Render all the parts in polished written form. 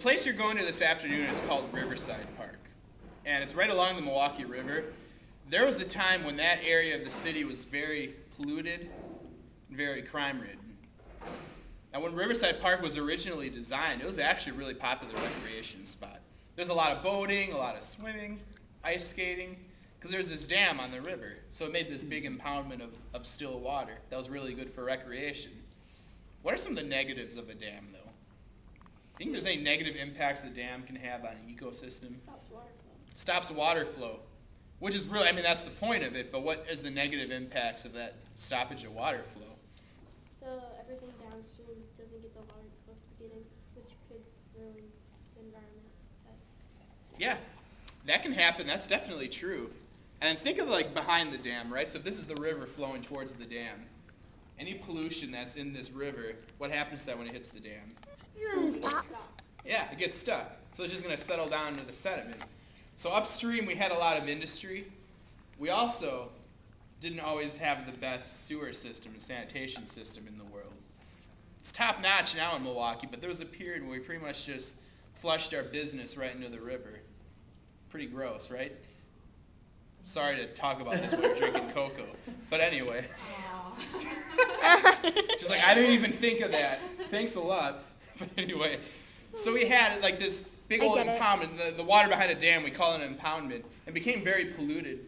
place you're going to this afternoon is called Riverside Park, and it's right along the Milwaukee River. There was a time when that area of the city was very polluted and very crime-ridden. Now, when Riverside Park was originally designed, it was actually a really popular recreation spot. There's a lot of boating, a lot of swimming, ice skating, because there's this dam on the river, so it made this big impoundment of still water that was really good for recreation. What are some of the negatives of a dam, though? Do you think there's any negative impacts the dam can have on an ecosystem? Stops water flow. Stops water flow, which is really, I mean, that's the point of it, but what is the negative impacts of that stoppage of water flow? Everything downstream doesn't get the water it's supposed to be getting, which could ruin the environment. Yeah, that can happen. That's definitely true. And think of like behind the dam, right? So if this is the river flowing towards the dam, any pollution that's in this river, what happens to that when it hits the dam? Yeah, it gets stuck. So it's just going to settle down into the sediment. So upstream, we had a lot of industry. We also didn't always have the best sewer system and sanitation system in the world. It's top-notch now in Milwaukee, but there was a period where we pretty much just flushed our business right into the river. Pretty gross, right? Sorry to talk about this when we're drinking cocoa. But anyway. Just like, I didn't even think of that. Thanks a lot. But anyway, so we had like this big old impoundment. The water behind a dam, we call it an impoundment. It became very polluted,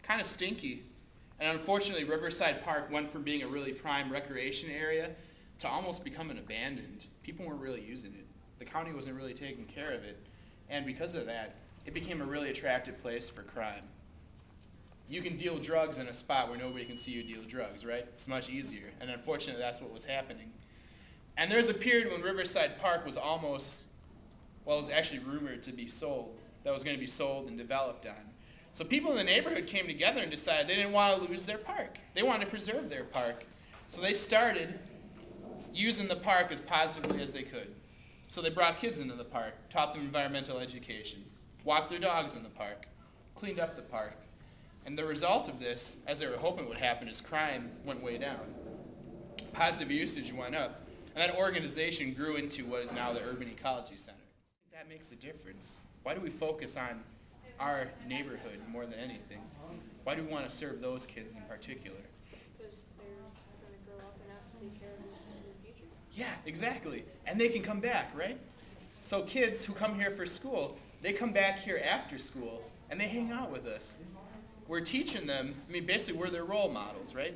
kind of stinky. And unfortunately, Riverside Park went from being a really prime recreation area to almost becoming abandoned. People weren't really using it. The county wasn't really taking care of it. And because of that, it became a really attractive place for crime. You can deal drugs in a spot where nobody can see you deal drugs, right? It's much easier. And unfortunately, that's what was happening. And there's a period when Riverside Park was almost, well, it was actually rumored to be sold, that was going to be sold and developed on. So people in the neighborhood came together and decided they didn't want to lose their park. They wanted to preserve their park. So they started using the park as positively as they could. So they brought kids into the park, taught them environmental education, walked their dogs in the park, cleaned up the park. And the result of this, as they were hoping would happen, is crime went way down. Positive usage went up. And that organization grew into what is now the Urban Ecology Center. That makes a difference. Why do we focus on our neighborhood more than anything? Why do we want to serve those kids in particular? Because they're going to grow up and have to take care of this in the future. Yeah, exactly. And they can come back, right? So kids who come here for school, they come back here after school, and they hang out with us. We're teaching them, I mean, basically we're their role models, right?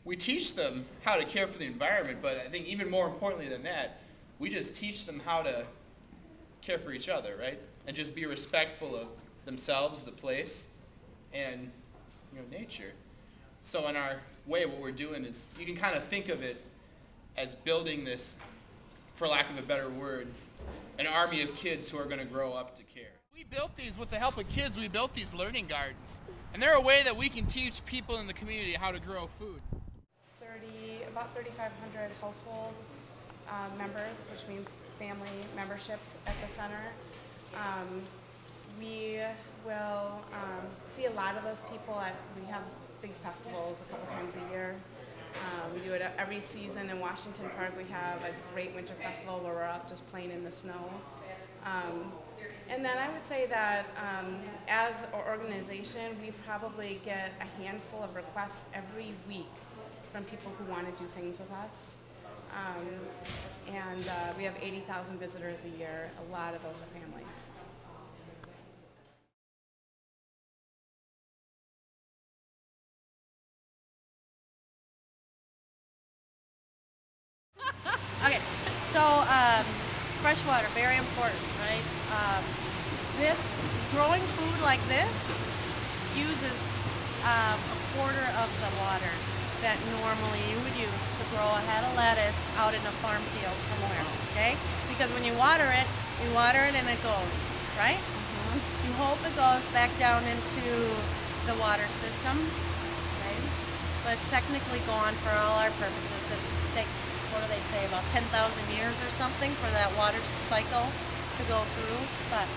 We teach them how to care for the environment, but I think even more importantly than that, we just teach them how to care for each other, right? And just be respectful of themselves, the place, and nature. So in our way, what we're doing is, you can kind of think of it as building this, for lack of a better word, an army of kids who are going to grow up to care. We built these with the help of kids. We built these learning gardens. And they're a way that we can teach people in the community how to grow food. About 3,500 household members, which means family memberships at the center. We will see a lot of those people we have big festivals a couple times a year. We do it every season in Washington Park. We have a great winter festival where we're out just playing in the snow. And then I would say that as an organization, we probably get a handful of requests every week from people who want to do things with us. And we have 80,000 visitors a year. A lot of those are families. Okay, so fresh water, very important, right? This, growing food like this uses a quarter of the water that normally you would use to grow a head of lettuce out in a farm field somewhere, okay? Because when you water it and it goes, right? You hope it goes back down into the water system, right? But it's technically gone for all our purposes because it takes, what do they say, about 10,000 years or something for that water cycle to go through. But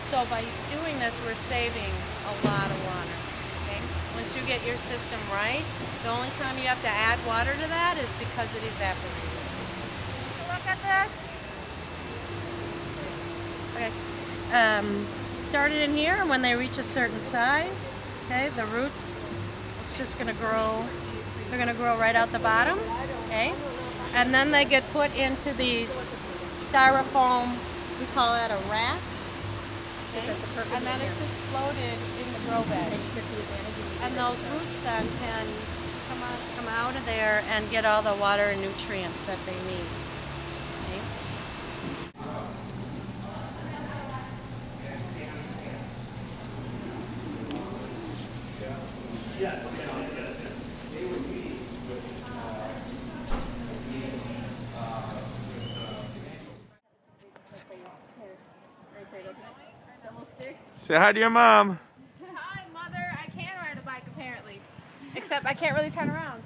so by doing this, we're saving a lot of water. Okay? Once you get your system right, the only time you have to add water to that is because it evaporated. Look at this? Okay. Started in here, and when they reach a certain size, okay, the roots, it's just going to grow. They're going to grow right out the bottom, okay? And then they get put into these styrofoam, we call that a raft, okay? And then it's just floated in the grow bed. And those roots then can come out of there and get all the water and nutrients that they need. Okay? Say hi to your mom. Hi, Mother. I can ride a bike apparently. Except I can't really turn around.